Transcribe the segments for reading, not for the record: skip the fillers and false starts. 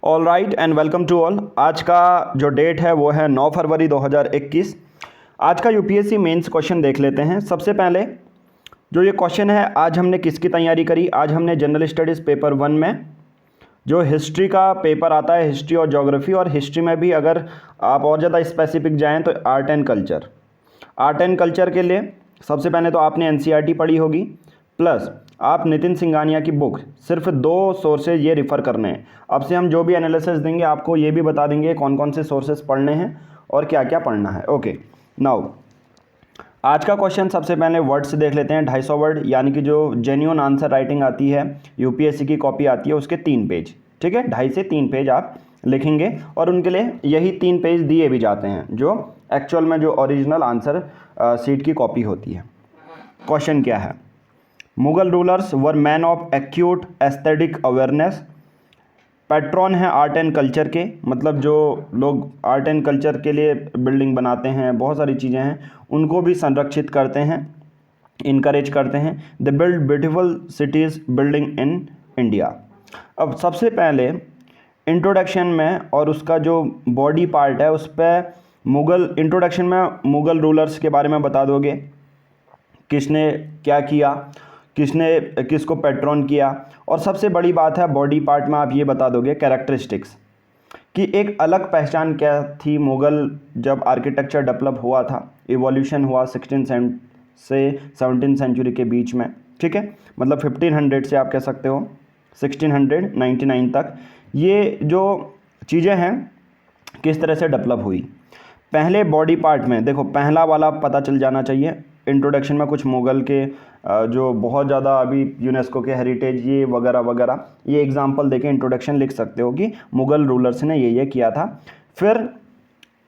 All right and welcome to all. आज का जो डेट है वो है 9 फरवरी 2021। आज का यूपीएससी मेंस क्वेश्चन देख लेते हैं। सबसे पहले जो ये क्वेश्चन है, आज हमने किसकी तैयारी करी? आज हमने जनरल स्टडीज़ पेपर 1 में जो हिस्ट्री का पेपर आता है, हिस्ट्री और ज्योग्राफी, और हिस्ट्री में भी अगर आप और ज़्यादा स्पेसिफिक जाएँ तो art and culture. Art and culture के लिए सबसे पहले तो आपने एनसीईआरटी पढ़ी होगी, प्लस आप नितिन सिंघानिया की बुक, सिर्फ 2 सोर्सेज ये रिफ़र करने हैं। अब से हम जो भी एनालिसिस देंगे आपको ये भी बता देंगे कौन कौन से सोर्सेज पढ़ने हैं और क्या क्या पढ़ना है। ओके, नाउ आज का क्वेश्चन सबसे पहले वर्ड से देख लेते हैं। 250 वर्ड, यानी कि जो जेन्युइन आंसर राइटिंग आती है, यूपीएससी की कॉपी आती है, उसके 3 पेज। ठीक है, 2.5 से 3 पेज आप लिखेंगे और उनके लिए यही 3 पेज दिए भी जाते हैं जो एक्चुअल में जो ओरिजिनल आंसर सीट की कॉपी होती है। क्वेश्चन क्या है? Mughal rulers were man of acute aesthetic awareness. Patron है आर्ट एंड कल्चर के, मतलब जो लोग आर्ट एंड कल्चर के लिए बिल्डिंग बनाते हैं, बहुत सारी चीज़ें हैं, उनको भी संरक्षित करते हैं, इनकरेज करते हैं। The build beautiful cities building in India. अब सबसे पहले इंट्रोडक्शन में और उसका जो बॉडी पार्ट है उस पर मुग़ल, इंट्रोडक्शन में मुग़ल रूलर्स के बारे में बता दोगे, किसने क्या किया, किसने किसको पैट्रॉन किया, और सबसे बड़ी बात है बॉडी पार्ट में आप ये बता दोगे कैरेक्टरिस्टिक्स कि एक अलग पहचान क्या थी मुग़ल जब आर्किटेक्चर डेवलप हुआ था, इवोल्यूशन हुआ 16 से 17 सेंचुरी के बीच में। ठीक है, मतलब 1500 से आप कह सकते हो 1699 तक ये जो चीज़ें हैं किस तरह से डेवलप हुई। पहले बॉडी पार्ट में देखो, पहला वाला पता चल जाना चाहिए। इंट्रोडक्शन में कुछ मुग़ल के जो बहुत ज़्यादा अभी यूनेस्को के हेरिटेज ये वगैरह वगैरह, ये एग्जांपल देके इंट्रोडक्शन लिख सकते हो कि मुग़ल रूलर्स ने ये किया था। फिर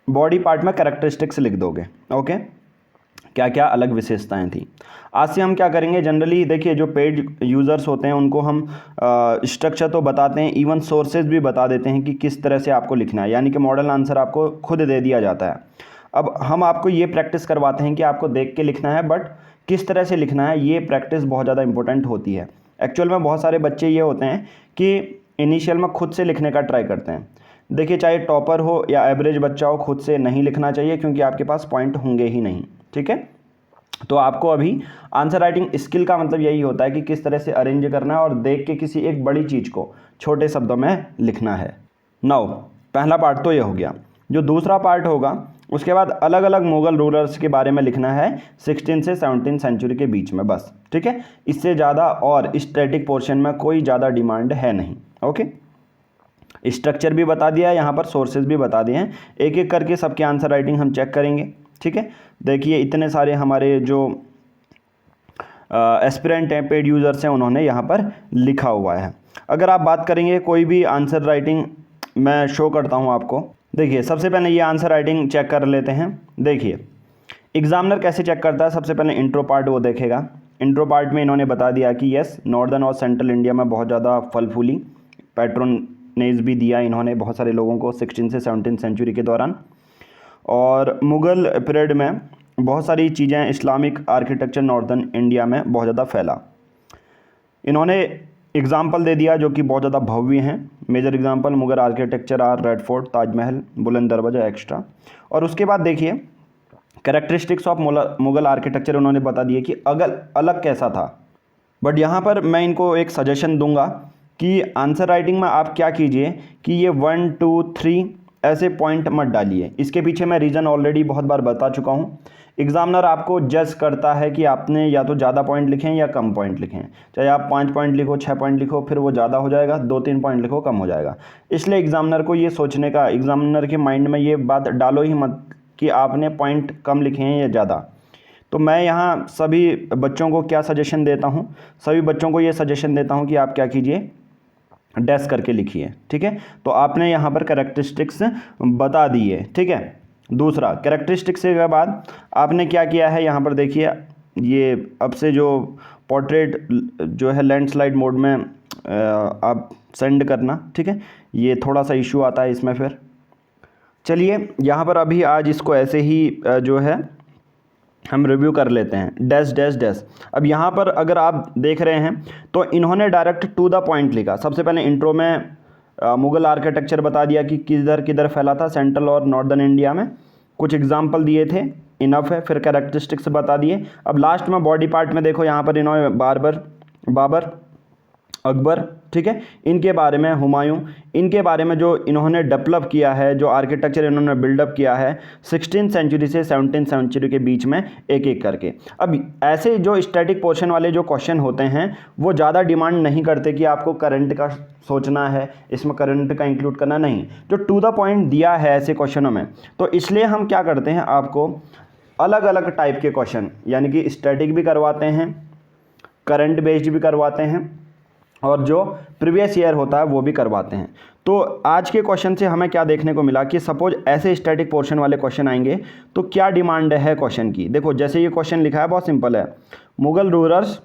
बॉडी पार्ट में कैरेक्टरिस्टिक्स लिख दोगे। ओके, क्या क्या अलग विशेषताएं थी। आज से हम क्या करेंगे, जनरली देखिए जो पेड यूज़र्स होते हैं उनको हम स्ट्रक्चर तो बताते हैं, इवन सोर्सेज भी बता देते हैं कि किस तरह से आपको लिखना है, यानी कि मॉडल आंसर आपको खुद दे दिया जाता है। अब हम आपको ये प्रैक्टिस करवाते हैं कि आपको देख के लिखना है, बट किस तरह से लिखना है ये प्रैक्टिस बहुत ज़्यादा इंपॉर्टेंट होती है। एक्चुअल में बहुत सारे बच्चे ये होते हैं कि इनिशियल में खुद से लिखने का ट्राई करते हैं। देखिए, चाहे टॉपर हो या एवरेज बच्चा हो, खुद से नहीं लिखना चाहिए क्योंकि आपके पास पॉइंट होंगे ही नहीं। ठीक है, तो आपको अभी आंसर राइटिंग स्किल का मतलब यही होता है कि किस तरह से अरेंज करना है और देख के किसी एक बड़ी चीज़ को छोटे शब्दों में लिखना है। नाउ पहला पार्ट तो ये हो गया। जो दूसरा पार्ट होगा उसके बाद अलग अलग मुग़ल रूलर्स के बारे में लिखना है 16 से 17 सेंचुरी के बीच में, बस। ठीक है, इससे ज़्यादा और स्टैटिक पोर्शन में कोई ज़्यादा डिमांड है नहीं। ओके, स्ट्रक्चर भी बता दिया है, यहाँ पर सोर्सेज भी बता दिए हैं। एक एक करके सबके आंसर राइटिंग हम चेक करेंगे। ठीक है, देखिए इतने सारे हमारे जो एस्पिरेंट हैं, पेड यूज़र्स हैं, उन्होंने यहाँ पर लिखा हुआ है। अगर आप बात करेंगे कोई भी आंसर राइटिंग, मैं शो करता हूँ आपको। देखिए सबसे पहले ये आंसर राइटिंग चेक कर लेते हैं। देखिए एग्जामिनर कैसे चेक करता है, सबसे पहले इंट्रो पार्ट वो देखेगा। इंट्रो पार्ट में इन्होंने बता दिया कि यस, नॉर्दर्न और सेंट्रल इंडिया में बहुत ज़्यादा फल फूली, पैट्रोनेज भी दिया इन्होंने बहुत सारे लोगों को 16 से 17 सेंचुरी के दौरान। और मुग़ल पीरियड में बहुत सारी चीज़ें, इस्लामिक आर्किटेक्चर नॉर्दर्न इंडिया में बहुत ज़्यादा फैला। इन्होंने एग्जाम्पल दे दिया जो कि बहुत ज़्यादा भव्य हैं। Major example Mughal architecture are Red Fort, Taj Mahal, Buland Darwaza extra. और उसके बाद देखिए कैरेक्टरिस्टिक्स ऑफ मुग़ल आर्किटेक्चर उन्होंने बता दिए कि अलग कैसा था। बट यहाँ पर मैं इनको एक सजेशन दूंगा कि आंसर राइटिंग में आप क्या कीजिए कि ये 1 2 3 ऐसे पॉइंट मत डालिए। इसके पीछे मैं रीज़न ऑलरेडी बहुत बार बता चुका हूँ। एग्जामिनर आपको जज करता है कि आपने या तो ज़्यादा पॉइंट लिखें या कम पॉइंट लिखें। चाहे आप 5 पॉइंट लिखो, 6 पॉइंट लिखो, फिर वो ज़्यादा हो जाएगा, 2-3 पॉइंट लिखो कम हो जाएगा। इसलिए एग्जामिनर को ये सोचने का, एग्जामिनर के माइंड में ये बात डालो ही मत कि आपने पॉइंट कम लिखे हैं या ज़्यादा। तो मैं यहाँ सभी बच्चों को क्या सजेशन देता हूँ, सभी बच्चों को ये सजेशन देता हूँ कि आप क्या कीजिए, डैश करके लिखिए। ठीक है, तो आपने यहाँ पर कैरेक्टरिस्टिक्स बता दिए। ठीक है, दूसरा कैरेक्टरिस्टिक्स के बाद आपने क्या किया है, यहाँ पर देखिए ये अब से जो पोर्ट्रेट जो है लैंडस्लाइड मोड में आप सेंड करना। ठीक है, ये थोड़ा सा इशू आता है इसमें। फिर चलिए यहाँ पर अभी आज इसको ऐसे ही जो है हम रिव्यू कर लेते हैं। Dash dash dash. अब यहाँ पर अगर आप देख रहे हैं तो इन्होंने डायरेक्ट टू द पॉइंट लिखा। सबसे पहले इंट्रो में मुग़ल आर्किटेक्चर बता दिया कि किधर किधर फैला था, सेंट्रल और नॉर्दर्न इंडिया में, कुछ एग्जाम्पल दिए थे, इनफ है। फिर कैरेक्टरिस्टिक्स बता दिए। अब लास्ट में बॉडी पार्ट में देखो, यहाँ पर इन्होंने बाबर, अकबर, ठीक है, इनके बारे में, हुमायूं, इनके बारे में जो इन्होंने डेवलप किया है, जो आर्किटेक्चर इन्होंने बिल्डअप किया है 16th सेंचुरी से 17th सेंचुरी के बीच में, एक एक करके। अब ऐसे जो स्टैटिक पोर्शन वाले जो क्वेश्चन होते हैं वो ज़्यादा डिमांड नहीं करते कि आपको करंट का सोचना है, इसमें करंट का इंक्लूड करना, नहीं, जो टू द पॉइंट दिया है ऐसे क्वेश्चनों में। तो इसलिए हम क्या करते हैं, आपको अलग अलग टाइप के क्वेश्चन, यानी कि स्टैटिक भी करवाते हैं, करंट बेस्ड भी करवाते हैं, और जो प्रीवियस ईयर होता है वो भी करवाते हैं। तो आज के क्वेश्चन से हमें क्या देखने को मिला कि सपोज ऐसे स्टैटिक पोर्शन वाले क्वेश्चन आएंगे तो क्या डिमांड है क्वेश्चन की। देखो जैसे ये क्वेश्चन लिखा है, बहुत सिंपल है, मुग़ल रूलर्स,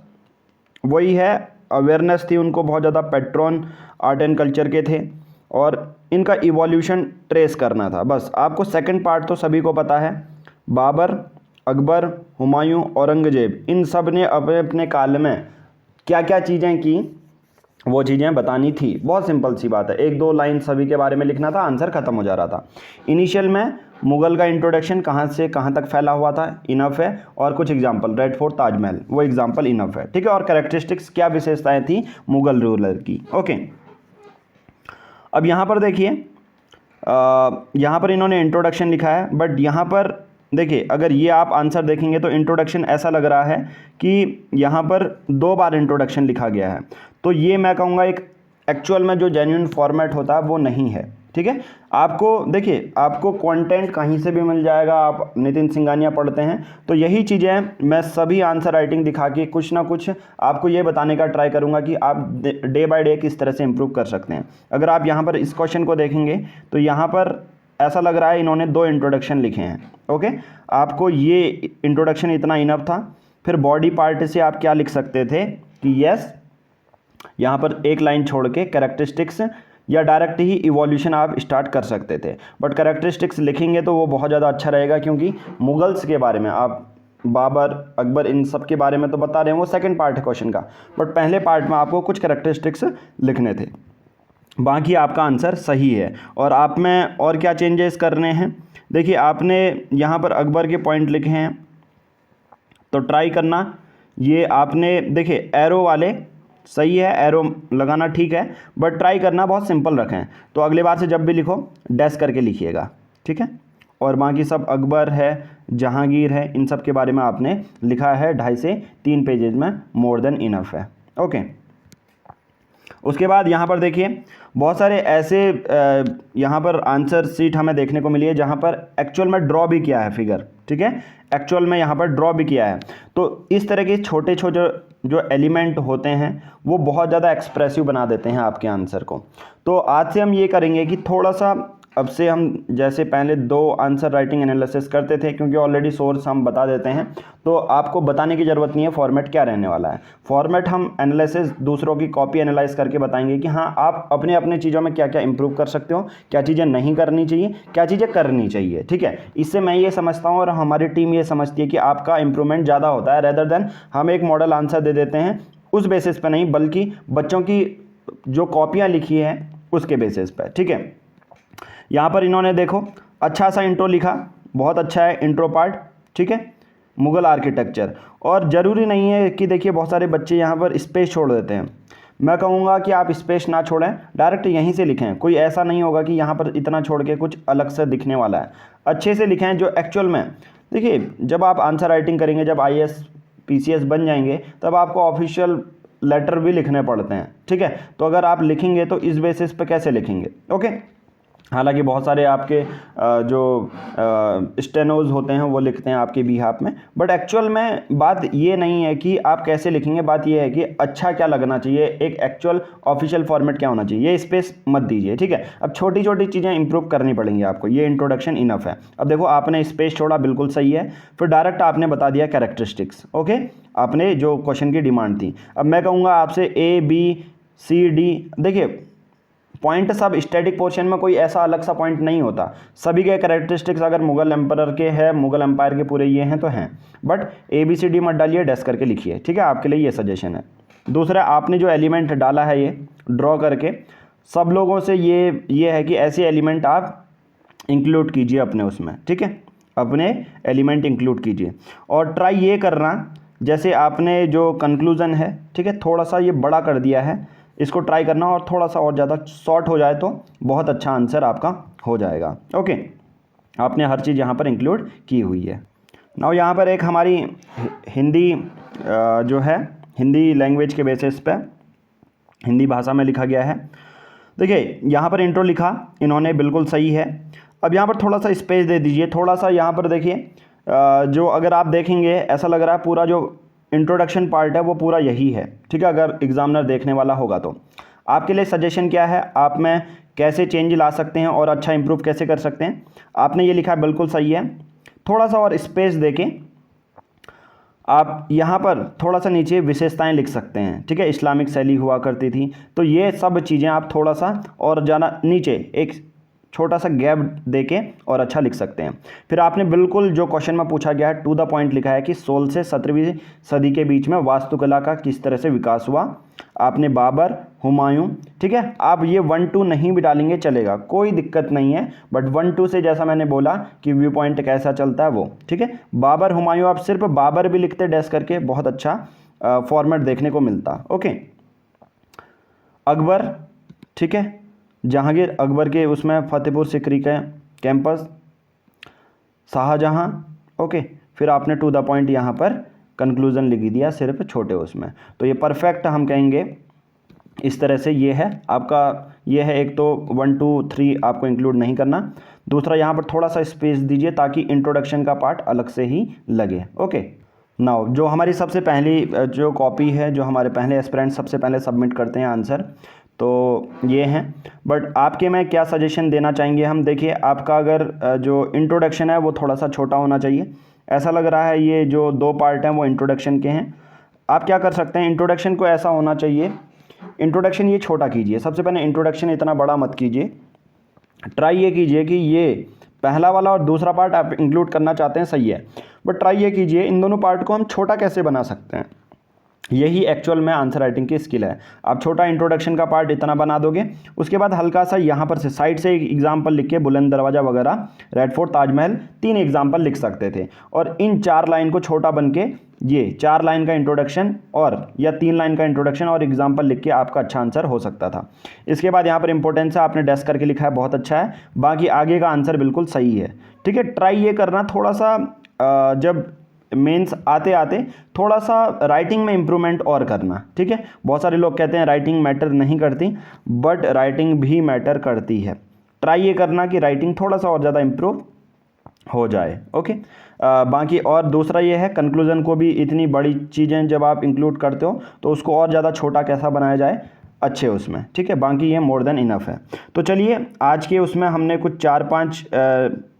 वही है, अवेयरनेस थी उनको बहुत ज़्यादा, पैट्रॉन आर्ट एंड कल्चर के थे, और इनका इवोल्यूशन ट्रेस करना था। बस आपको सेकंड पार्ट तो सभी को पता है, बाबर, अकबर, हुमायूं, औरंगजेब, इन सब ने अपने अपने काल में क्या क्या चीज़ें की वो चीज़ें बतानी थी। बहुत सिंपल सी बात है, एक दो लाइन सभी के बारे में लिखना था, आंसर खत्म हो जा रहा था। इनिशियल में मुग़ल का इंट्रोडक्शन कहाँ से कहाँ तक फैला हुआ था, इनफ है, और कुछ एग्जांपल, रेड फोर्ट, ताजमहल, वो एग्जांपल इनफ है, ठीक है, और कैरेक्टरिस्टिक्स क्या विशेषताएं थी मुग़ल रूलर की। ओके, अब यहाँ पर देखिए, यहाँ पर इन्होंने इंट्रोडक्शन लिखा है, बट यहाँ पर देखिए अगर ये आप आंसर देखेंगे तो इंट्रोडक्शन ऐसा लग रहा है कि यहाँ पर 2 बार इंट्रोडक्शन लिखा गया है। तो ये मैं कहूँगा एक एक्चुअल में जो जेन्युइन फॉर्मेट होता है वो नहीं है, ठीक है। आपको देखिए, आपको कंटेंट कहीं से भी मिल जाएगा, आप नितिन सिंघानिया पढ़ते हैं तो यही चीज़ें मैं सभी आंसर राइटिंग दिखा के कुछ ना कुछ आपको ये बताने का ट्राई करूँगा कि आप डे बाय डे किस तरह से इम्प्रूव कर सकते हैं। अगर आप यहाँ पर इस क्वेश्चन को देखेंगे तो यहाँ पर ऐसा लग रहा है इन्होंने 2 इंट्रोडक्शन लिखे हैं। ओके, आपको ये इंट्रोडक्शन इतना इनफ था। फिर बॉडी पार्ट से आप क्या लिख सकते थे कि यस, यहाँ पर एक लाइन छोड़ के कैरेक्टरिस्टिक्स, या डायरेक्ट ही इवोल्यूशन आप स्टार्ट कर सकते थे, बट कैरेक्टरिस्टिक्स लिखेंगे तो वो बहुत ज़्यादा अच्छा रहेगा, क्योंकि मुगल्स के बारे में आप बाबर, अकबर, इन सब के बारे में तो बता रहे हैं, वो सेकंड पार्ट है क्वेश्चन का, बट पहले पार्ट में आपको कुछ कैरेक्टरिस्टिक्स लिखने थे। बाकी आपका आंसर सही है। और आप में और क्या चेंजेस करने हैं, देखिए आपने यहाँ पर अकबर के पॉइंट लिखे हैं तो ट्राई करना, ये आपने देखिए एरो वाले सही है, एरो लगाना ठीक है, बट ट्राई करना बहुत सिंपल रखें। तो अगले बार से जब भी लिखो डैश करके लिखिएगा, ठीक है। और बाकी सब अकबर है, जहांगीर है, इन सब के बारे में आपने लिखा है 2.5 से 3 पेजेज में, मोर देन इनफ है। ओके, उसके बाद यहाँ पर देखिए बहुत सारे ऐसे यहाँ पर आंसर सीट हमें देखने को मिली है जहाँ पर एक्चुअल में ड्रॉ भी किया है फिगर, ठीक है, एक्चुअल में यहाँ पर ड्रॉ भी किया है। तो इस तरह के छोटे छोटे जो एलिमेंट होते हैं वो बहुत ज़्यादा एक्सप्रेसिव बना देते हैं आपके आंसर को। तो आज से हम ये करेंगे कि थोड़ा सा, अब से हम जैसे पहले 2 आंसर राइटिंग एनालिसिस करते थे, क्योंकि ऑलरेडी सोर्स हम बता देते हैं तो आपको बताने की ज़रूरत नहीं है फॉर्मेट क्या रहने वाला है। फॉर्मेट हम एनालिसिस दूसरों की कॉपी एनालाइज करके बताएंगे कि हाँ आप अपने अपने चीज़ों में क्या क्या इंप्रूव कर सकते हो, क्या चीज़ें नहीं करनी चाहिए, क्या चीज़ें करनी चाहिए, ठीक है। इससे मैं ये समझता हूँ और हमारी टीम ये समझती है कि आपका इंप्रूवमेंट ज़्यादा होता है, रेदर देन हम एक मॉडल आंसर दे देते हैं उस बेसिस पर नहीं, बल्कि बच्चों की जो कॉपियाँ लिखी हैं उसके बेसिस पर, ठीक है। यहाँ पर इन्होंने देखो अच्छा सा इंट्रो लिखा, बहुत अच्छा है इंट्रो पार्ट, ठीक है, मुग़ल आर्किटेक्चर। और ज़रूरी नहीं है कि देखिए बहुत सारे बच्चे यहाँ पर स्पेस छोड़ देते हैं, मैं कहूँगा कि आप स्पेस ना छोड़ें, डायरेक्ट यहीं से लिखें। कोई ऐसा नहीं होगा कि यहाँ पर इतना छोड़ के कुछ अलग से दिखने वाला है, अच्छे से लिखें जो एक्चुअल में। देखिए जब आप आंसर राइटिंग करेंगे, जब IAS PCS बन जाएंगे तब आपको ऑफिशियल लेटर भी लिखने पड़ते हैं, ठीक है। तो अगर आप लिखेंगे तो इस बेसिस पे कैसे लिखेंगे, ओके। हालांकि बहुत सारे आपके जो स्टेनोज होते हैं वो लिखते हैं आपके बिहाफ में, बट एक्चुअल में बात ये नहीं है कि आप कैसे लिखेंगे, बात ये है कि अच्छा क्या लगना चाहिए, एक एक्चुअल ऑफिशियल फॉर्मेट क्या होना चाहिए, ये स्पेस मत दीजिए, ठीक है। अब छोटी छोटी चीज़ें इंप्रूव करनी पड़ेंगी आपको, ये इंट्रोडक्शन इनफ है। अब देखो आपने स्पेस छोड़ा, बिल्कुल सही है, फिर डायरेक्ट आपने बता दिया कैरेक्टरिस्टिक्स, ओके, आपने जो क्वेश्चन की डिमांड थी। अब मैं कहूँगा आपसे ABCD, देखिए पॉइंट सब स्टैटिक पोर्शन में कोई ऐसा अलग सा पॉइंट नहीं होता, सभी के कैरेक्टरिस्टिक्स अगर मुगल एम्पायर के हैं, मुगल एम्पायर के पूरे ये हैं तो हैं, बट ABCD मत डालिए, डैश करके लिखिए, ठीक है, आपके लिए ये सजेशन है। दूसरा, आपने जो एलिमेंट डाला है ये ड्रॉ करके, सब लोगों से ये है कि ऐसे एलिमेंट आप इंक्लूड कीजिए अपने उसमें, ठीक है, अपने एलिमेंट इंक्लूड कीजिए। और ट्राई ये करना, जैसे आपने जो कंक्लूज़न है, ठीक है, थोड़ा सा ये बड़ा कर दिया है, इसको ट्राई करना और थोड़ा सा और ज़्यादा शॉर्ट हो जाए तो बहुत अच्छा आंसर आपका हो जाएगा। ओके, आपने हर चीज़ यहाँ पर इंक्लूड की हुई है। नाउ यहाँ पर एक हमारी हिंदी जो है हिंदी लैंग्वेज के बेसिस पे हिंदी भाषा में लिखा गया है। देखिए यहाँ पर इंट्रो लिखा इन्होंने, बिल्कुल सही है। अब यहाँ पर थोड़ा सा स्पेस दे दीजिए, थोड़ा सा यहाँ पर देखिए जो अगर आप देखेंगे ऐसा लग रहा है पूरा जो इंट्रोडक्शन पार्ट है वो पूरा यही है, ठीक है। अगर एग्जामिनर देखने वाला होगा तो आपके लिए सजेशन क्या है, आप में कैसे चेंज ला सकते हैं और अच्छा इंप्रूव कैसे कर सकते हैं। आपने ये लिखा है, बिल्कुल सही है। थोड़ा सा और स्पेस देके आप यहाँ पर थोड़ा सा नीचे विशेषताएं लिख सकते हैं, ठीक है। इस्लामिक शैली हुआ करती थी, तो ये सब चीज़ें आप थोड़ा सा और ज़्यादा नीचे एक छोटा सा गैप देके और अच्छा लिख सकते हैं। फिर आपने बिल्कुल जो क्वेश्चन में पूछा गया है टू द पॉइंट लिखा है कि 16 से 17वीं सदी के बीच में वास्तुकला का किस तरह से विकास हुआ। आपने बाबर, हुमायूं, ठीक है। आप ये 1-2 नहीं भी डालेंगे चलेगा, कोई दिक्कत नहीं है, बट 1-2 से जैसा मैंने बोला कि व्यू पॉइंट कैसा चलता है वो, ठीक है। बाबर, हुमायूं, आप सिर्फ बाबर भी लिखते डैश करके, बहुत अच्छा फॉर्मेट देखने को मिलता। ओके, अकबर, ठीक है, जहांगीर, अकबर के उसमें फतेहपुर सिकरी के कैंपस, शाहजहां, ओके। फिर आपने टू द पॉइंट यहाँ पर कंक्लूजन लिख दिया सिर्फ छोटे उसमें, तो ये परफेक्ट हम कहेंगे इस तरह से। ये है आपका, ये है एक तो 1, 2, 3 आपको इंक्लूड नहीं करना। दूसरा यहाँ पर थोड़ा सा स्पेस दीजिए ताकि इंट्रोडक्शन का पार्ट अलग से ही लगे। ओके, नाउ जो हमारी सबसे पहली जो कॉपी है, जो हमारे पहले एस्पिरेंट सबसे पहले सबमिट करते हैं आंसर, तो ये हैं। बट आपके में क्या सजेशन देना चाहेंगे हम, देखिए आपका अगर जो इंट्रोडक्शन है वो थोड़ा सा छोटा होना चाहिए। ऐसा लग रहा है ये जो 2 पार्ट हैं वो इंट्रोडक्शन के हैं। आप क्या कर सकते हैं, इंट्रोडक्शन को ऐसा होना चाहिए, इंट्रोडक्शन ये छोटा कीजिए। सबसे पहले इंट्रोडक्शन इतना बड़ा मत कीजिए, ट्राई ये कीजिए कि ये पहला वाला और दूसरा पार्ट आप इंक्लूड करना चाहते हैं, सही है, बट ट्राई ये कीजिए इन दोनों पार्ट को हम छोटा कैसे बना सकते हैं। यही एक्चुअल में आंसर राइटिंग की स्किल है। आप छोटा इंट्रोडक्शन का पार्ट इतना बना दोगे, उसके बाद हल्का सा यहाँ पर से साइड से एक एग्जाम्पल लिख के बुलंद दरवाज़ा वगैरह, रेड फोर्ट, ताजमहल, 3 एग्जाम्पल लिख सकते थे। और इन 4 लाइन को छोटा बन के ये 4 लाइन का इंट्रोडक्शन और या 3 लाइन का इंट्रोडक्शन और एग्जाम्पल लिख के आपका अच्छा आंसर हो सकता था। इसके बाद यहाँ पर इंपॉर्टेंस है, आपने डेस्क करके लिखा है, बहुत अच्छा है। बाकी आगे का आंसर बिल्कुल सही है, ठीक है। ट्राई ये करना थोड़ा सा जब मेंस आते आते थोड़ा सा राइटिंग में इम्प्रूवमेंट और करना, ठीक है। बहुत सारे लोग कहते हैं राइटिंग मैटर नहीं करती, बट राइटिंग भी मैटर करती है। ट्राई ये करना कि राइटिंग थोड़ा सा और ज़्यादा इम्प्रूव हो जाए। ओके, बाकी और दूसरा ये है, कंक्लूजन को भी इतनी बड़ी चीज़ें जब आप इंक्लूड करते हो तो उसको और ज़्यादा छोटा कैसा बनाया जाए अच्छे उसमें, ठीक है। बाकी ये मोर देन इनफ है। तो चलिए आज के उसमें हमने कुछ 4-5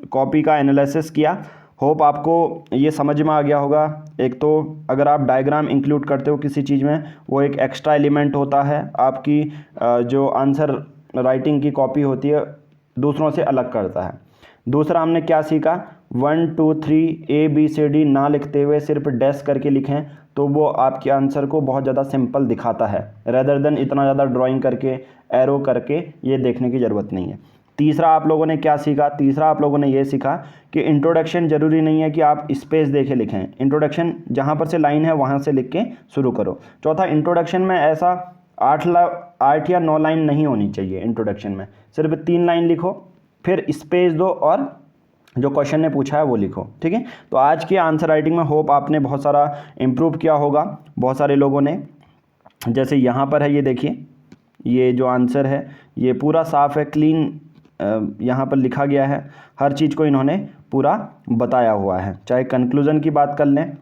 कॉपी का एनालिसिस किया। होप आपको ये समझ में आ गया होगा। एक तो अगर आप डायग्राम इंक्लूड करते हो किसी चीज़ में, वो एक एक्स्ट्रा एलिमेंट होता है, आपकी जो आंसर राइटिंग की कॉपी होती है दूसरों से अलग करता है। दूसरा हमने क्या सीखा, 1, 2, 3 ABCD ना लिखते हुए सिर्फ डैश करके लिखें तो वो आपके आंसर को बहुत ज़्यादा सिंपल दिखाता है, रेदर देन इतना ज़्यादा ड्राइंग करके, एरो करके ये देखने की ज़रूरत नहीं है। तीसरा आप लोगों ने क्या सीखा, तीसरा आप लोगों ने ये सीखा कि इंट्रोडक्शन ज़रूरी नहीं है कि आप स्पेस देके लिखें, इंट्रोडक्शन जहाँ पर से लाइन है वहाँ से लिख के शुरू करो। चौथा, इंट्रोडक्शन में ऐसा 8 या 9 लाइन नहीं होनी चाहिए इंट्रोडक्शन में, सिर्फ 3 लाइन लिखो, फिर स्पेस दो और जो क्वेश्चन ने पूछा है वो लिखो, ठीक है। तो आज के आंसर राइटिंग में होप आपने बहुत सारा इम्प्रूव किया होगा, बहुत सारे लोगों ने। जैसे यहाँ पर है, ये देखिए, ये जो आंसर है ये पूरा साफ़ है, क्लीन यहाँ पर लिखा गया है, हर चीज़ को इन्होंने पूरा बताया हुआ है। चाहे कंक्लूज़न की बात कर लें,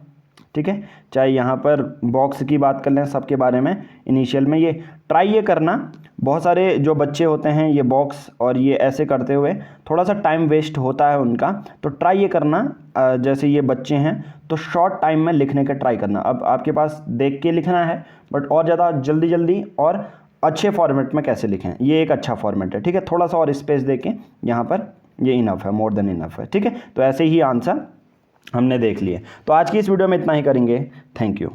ठीक है, चाहे यहाँ पर बॉक्स की बात कर लें, सबके बारे में इनिशियल में ये ट्राई ये करना। बहुत सारे जो बच्चे होते हैं ये बॉक्स और ये ऐसे करते हुए थोड़ा सा टाइम वेस्ट होता है उनका, तो ट्राई ये करना, जैसे ये बच्चे हैं तो शॉर्ट टाइम में लिखने का ट्राई करना। अब आपके पास देख के लिखना है, बट और ज़्यादा जल्दी जल्दी और अच्छे फॉर्मेट में कैसे लिखें, ये एक अच्छा फॉर्मेट है, ठीक है। थोड़ा सा और स्पेस देके यहाँ पर ये इनफ है, मोर देन इनफ है, ठीक है। तो ऐसे ही आंसर हमने देख लिए। तो आज की इस वीडियो में इतना ही करेंगे। Thank you.